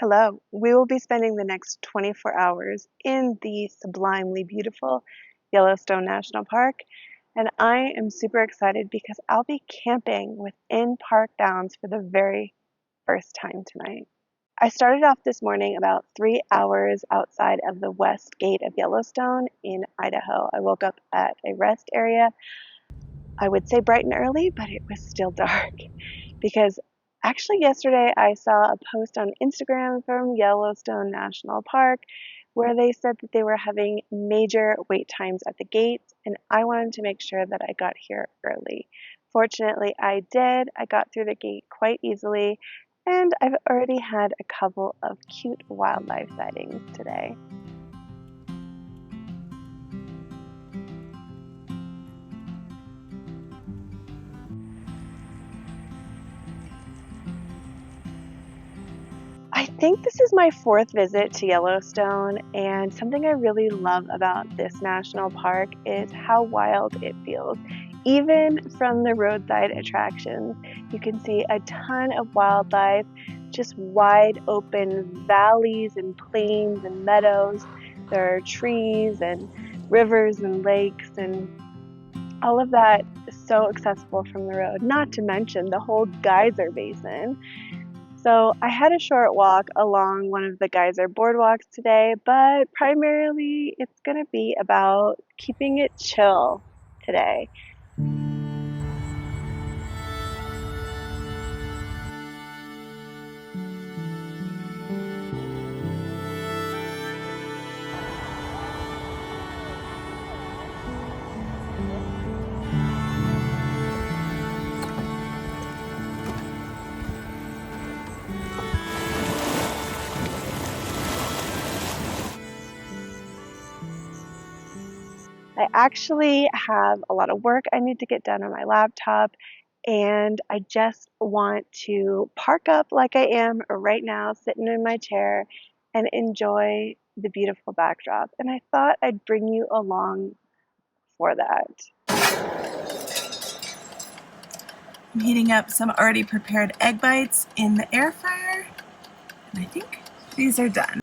Hello. We will be spending the next 24 hours in the sublimely beautiful Yellowstone National Park, and I am super excited because I'll be camping within park bounds for the very first time tonight. I started off this morning about 3 hours outside of the west gate of Yellowstone in Idaho. I woke up at a rest area. I would say bright and early, but it was still dark because actually yesterday I saw a post on Instagram from Yellowstone National Park where they said that they were having major wait times at the gates, and I wanted to make sure that I got here early. Fortunately, I did. I got through the gate quite easily, and I've already had a couple of cute wildlife sightings today. I think this is my fourth visit to Yellowstone, and something I really love about this national park is how wild it feels. Even from the roadside attractions, you can see a ton of wildlife, just wide open valleys and plains and meadows. There are trees and rivers and lakes, and all of that is so accessible from the road, not to mention the whole geyser basin. So I had a short walk along one of the geyser boardwalks today, but primarily it's going to be about keeping it chill today. I actually have a lot of work I need to get done on my laptop, and I just want to park up like I am right now, sitting in my chair, and enjoy the beautiful backdrop. And I thought I'd bring you along for that. I'm heating up some already prepared egg bites in the air fryer, and I think these are done.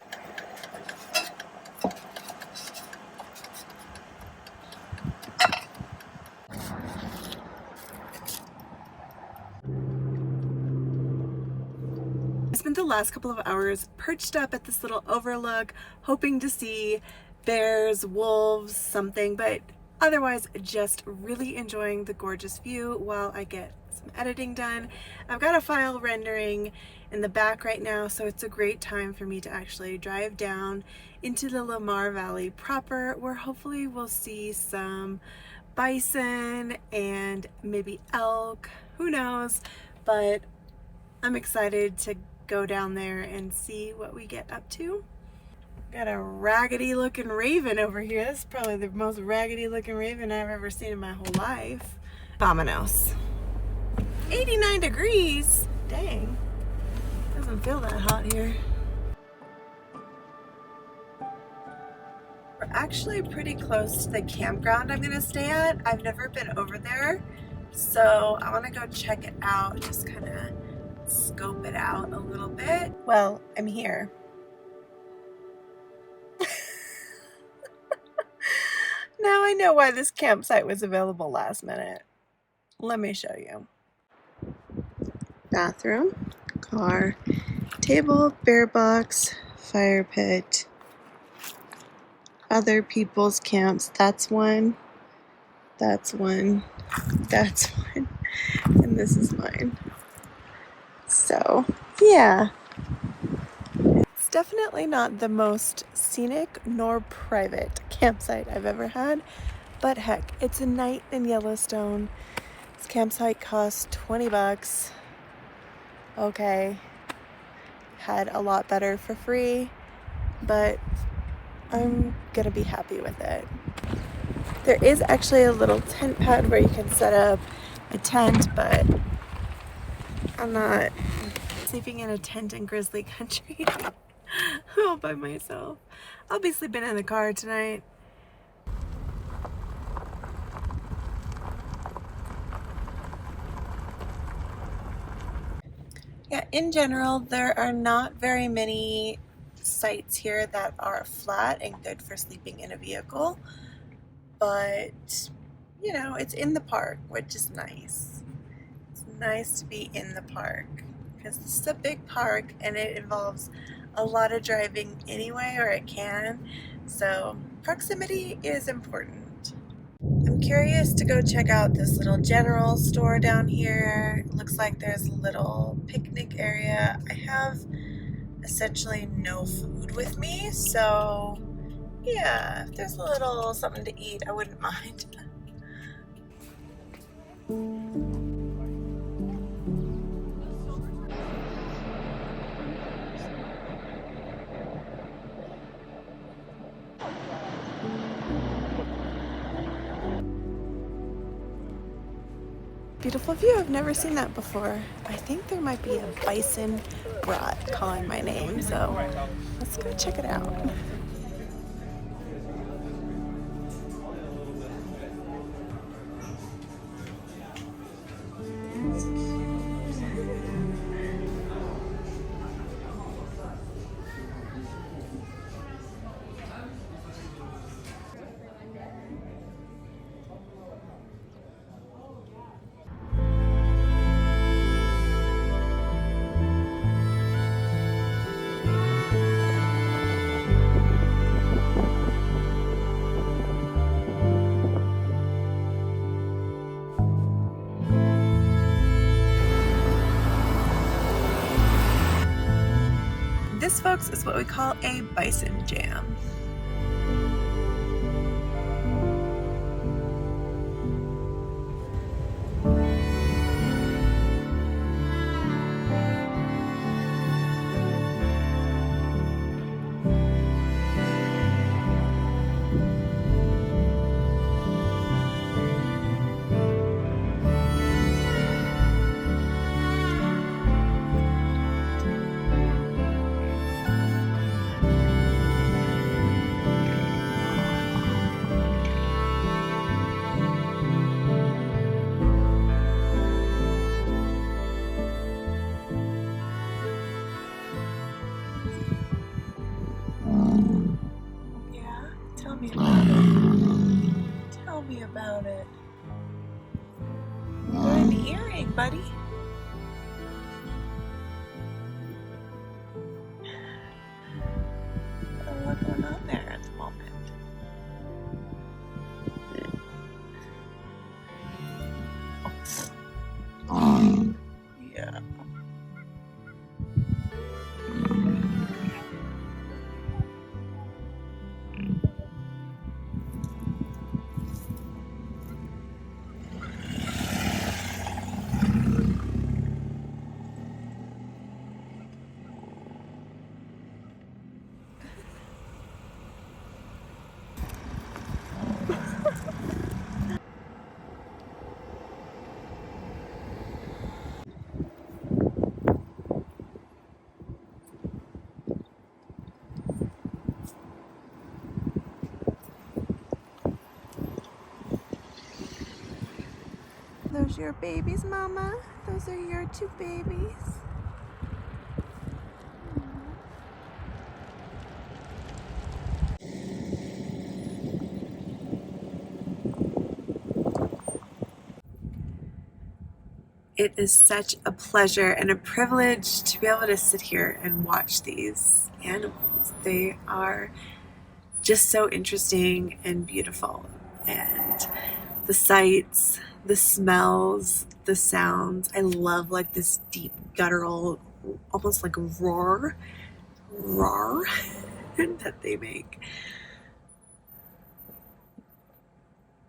I spent the last couple of hours perched up at this little overlook, hoping to see bears, wolves, something, but otherwise just really enjoying the gorgeous view while I get some editing done. I've got a file rendering in the back right now, so it's a great time for me to actually drive down into the Lamar Valley proper, where hopefully we'll see some bison and maybe elk, who knows, but I'm excited to go down there and see what we get up to. Got a raggedy looking raven over here. This is probably the most raggedy looking raven I've ever seen in my whole life. Vamonos. 89 degrees. Dang. Doesn't feel that hot here. We're actually pretty close to the campground I'm gonna stay at. I've never been over there, so I wanna go check it out, just kind of scope it out a little bit. Well, I'm here. Now I know why this campsite was available last minute. Let me show you. Bathroom, car, table, bear box, fire pit, other people's camps. That's one, that's one, that's one, and this is mine. So, yeah. It's definitely not the most scenic nor private campsite I've ever had, but heck, it's a night in Yellowstone. This campsite cost 20 bucks. Okay. Had a lot better for free, but I'm gonna be happy with it. There is actually a little tent pad where you can set up a tent, but I'm not sleeping in a tent in grizzly country all by myself. I'll be sleeping in the car tonight. Yeah, in general, there are not very many sites here that are flat and good for sleeping in a vehicle, but you know, it's in the park, which is nice. It's nice to be in the park because this is a big park and it involves a lot of driving anyway, or it can, so proximity is important. I'm curious to go check out this little general store down here. It looks like there's a little picnic area. I have essentially no food with me, so yeah, if there's a little something to eat, I wouldn't mind. Beautiful view. I've never seen that before. I think there might be a bison brat calling my name, so let's go check it out. This, folks, is what we call a bison jam. Yeah, tell me about it. Tell me about it. You're an earring, buddy. What's going on there at the moment? Yeah. Those your babies, Mama? Those are your two babies. It is such a pleasure and a privilege to be able to sit here and watch these animals. They are just so interesting and beautiful. And the sights, the smells, the sounds. I love like this deep guttural, almost like roar that they make.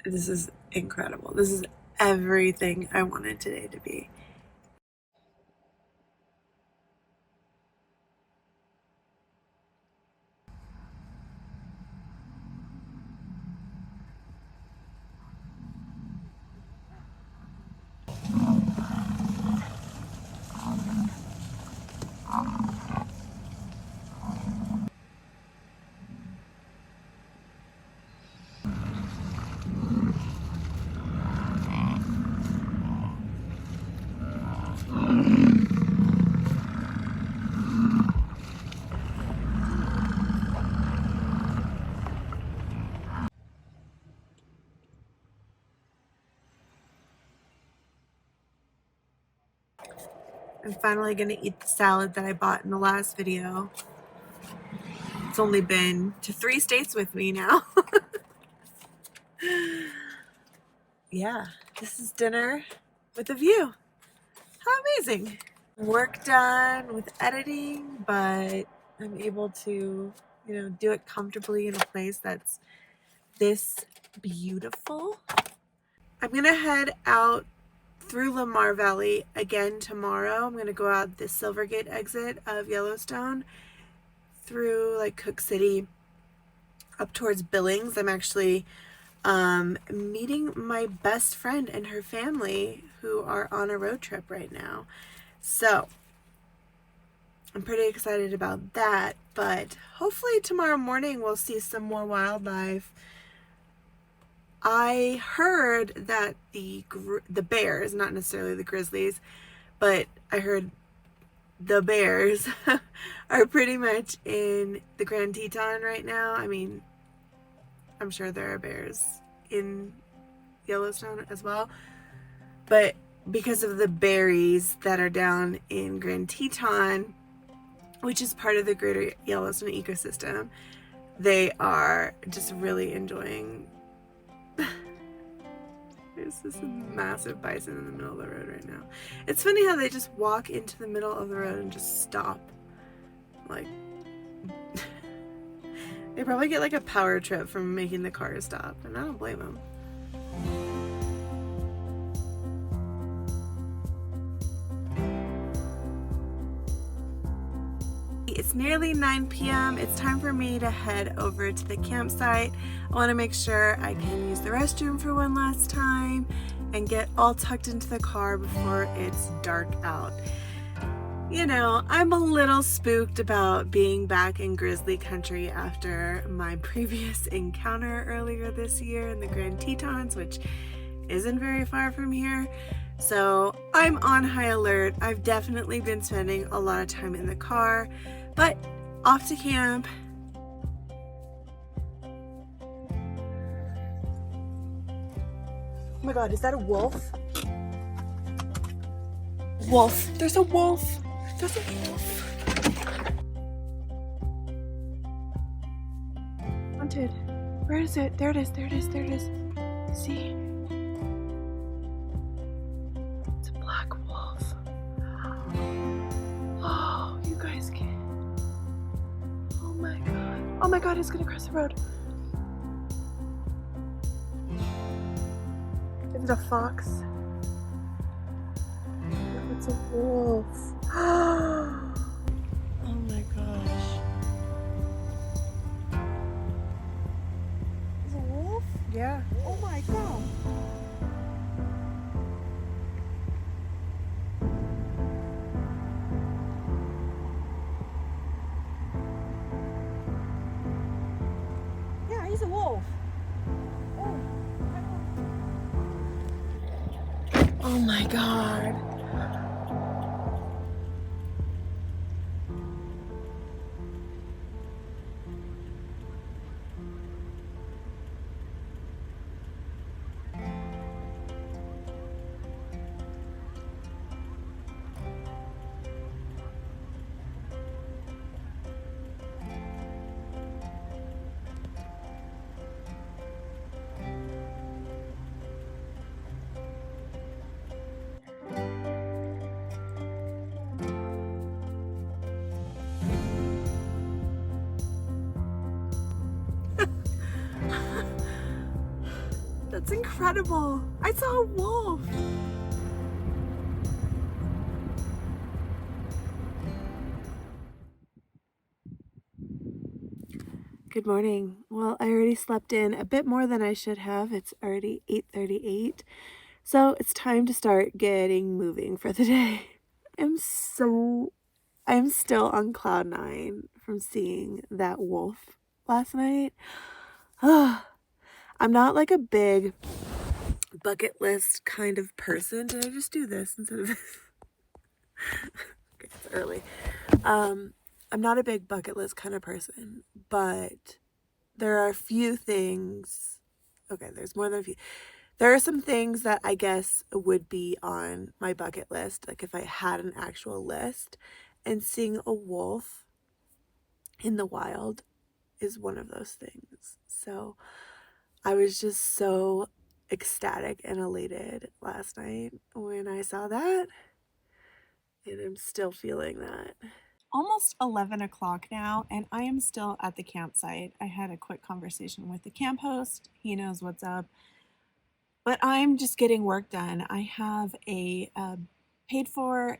This is incredible. This is everything I wanted today to be. I'm finally gonna eat the salad that I bought in the last video. It's only been to 3 states with me now. Yeah, this is dinner with a view. How amazing. Work done with editing, but I'm able to, do it comfortably in a place that's this beautiful. I'm gonna head out through Lamar Valley again tomorrow. I'm gonna go out the Silvergate exit of Yellowstone through like Cook City up towards Billings. I'm actually meeting my best friend and her family who are on a road trip right now. So I'm pretty excited about that, but hopefully tomorrow morning we'll see some more wildlife. I heard that the bears, not necessarily the grizzlies, but I heard the bears are pretty much in the Grand Teton right now. I mean, I'm sure there are bears in Yellowstone as well, but because of the berries that are down in Grand Teton, which is part of the greater Yellowstone ecosystem, they are just really enjoying. There's this massive bison in the middle of the road right now. It's funny how they just walk into the middle of the road and just stop. Like, they probably get like a power trip from making the car stop, and I don't blame them. It's nearly 9 p.m. It's time for me to head over to the campsite. I want to make sure I can use the restroom for one last time and get all tucked into the car before it's dark out. You know, I'm a little spooked about being back in grizzly country after my previous encounter earlier this year in the Grand Tetons, which isn't very far from here. So I'm on high alert. I've definitely been spending a lot of time in the car, but off to camp. Oh my God, is that a wolf? Wolf, there's a wolf. There's a wolf. Wanted. Where is it? There it is, there it is, there it is. See? It's a black wolf. Oh, you guys can. Oh my God. Oh my God, it's gonna cross the road. Is it a fox? No, it's a wolf. Oh my gosh. Is it a wolf? Yeah. Oh my God. Yeah, he's a wolf. Oh my God. That's incredible. I saw a wolf. Good morning. Well, I already slept in a bit more than I should have. It's already 8:38. So it's time to start getting moving for the day. I'm still on cloud 9 from seeing that wolf last night. I'm not like a big bucket list kind of person. Did I just do this instead of this? Okay, it's early. I'm not a big bucket list kind of person, but there are a few things. Okay, there's more than a few. There are some things that I guess would be on my bucket list, like if I had an actual list, and seeing a wolf in the wild is one of those things. So I was just so ecstatic and elated last night when I saw that, and I'm still feeling that. Almost 11 o'clock now, and I am still at the campsite. I had a quick conversation with the camp host. He knows what's up. But I'm just getting work done. I have a paid for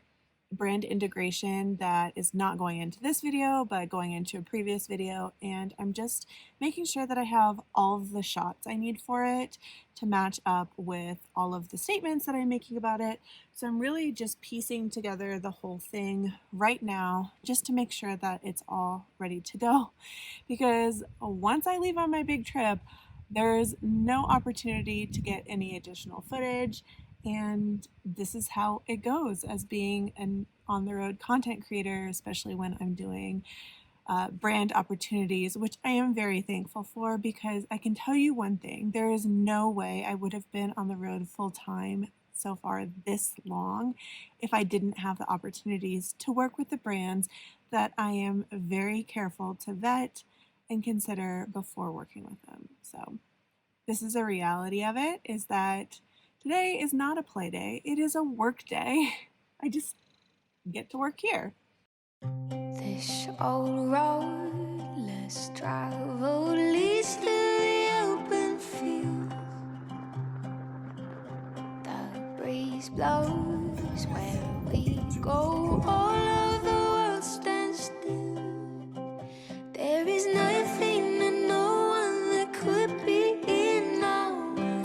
brand integration that is not going into this video, but going into a previous video. And I'm just making sure that I have all of the shots I need for it to match up with all of the statements that I'm making about it. So I'm really just piecing together the whole thing right now, just to make sure that it's all ready to go. Because once I leave on my big trip, there's no opportunity to get any additional footage, and this is how it goes as being an on-the-road content creator, especially when I'm doing brand opportunities, which I am very thankful for, because I can tell you one thing, there is no way I would have been on the road full-time so far this long if I didn't have the opportunities to work with the brands that I am very careful to vet and consider before working with them. So this is a reality of it, is that today is not a play day, it is a work day. I just get to work here. This old road less traveled leads to the open field. The breeze blows where we go, all of the world stands still. There is nothing and no one that could be in our way.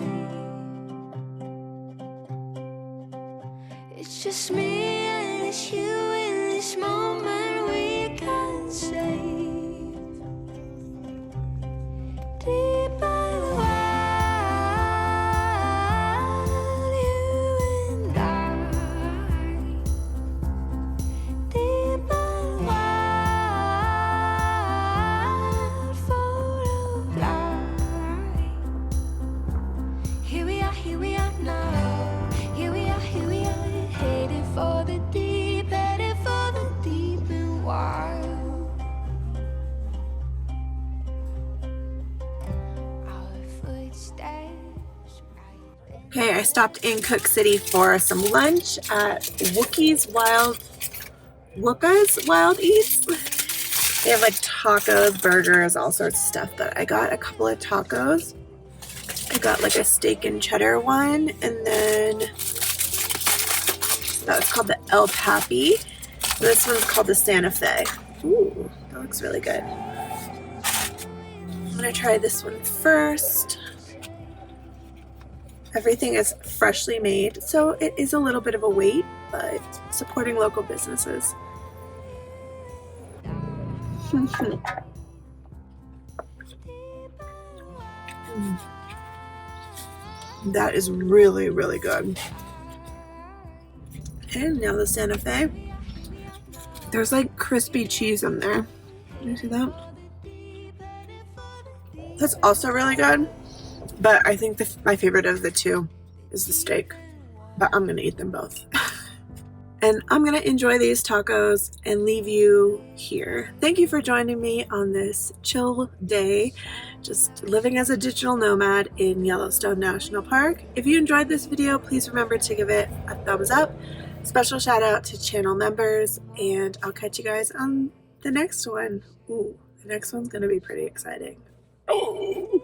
It's just me and it's you in this moment we can save. Deep and wide, you and I. Deep and wide, full of light. Here we are now. Here we are, headed for the deep, headed for the deep and wild. Our footsteps right. Okay, I stopped in Cook City for some lunch at Wookie's Wild Eats. They have like tacos, burgers, all sorts of stuff, but I got a couple of tacos. I got like a steak and cheddar one, and then that was called the El Papi. This one's called the Santa Fe. Ooh, that looks really good. I'm gonna try this one first. Everything is freshly made, so it is a little bit of a wait, but supporting local businesses. That is really, really good. And now the Santa Fe. There's like crispy cheese in there. Can you see that? That's also really good. But I think my favorite of the two is the steak. But I'm going to eat them both. And I'm going to enjoy these tacos and leave you here. Thank you for joining me on this chill day, just living as a digital nomad in Yellowstone National Park. If you enjoyed this video, please remember to give it a thumbs up. Special shout out to channel members, and I'll catch you guys on the next one. Ooh, the next one's going to be pretty exciting. Oh.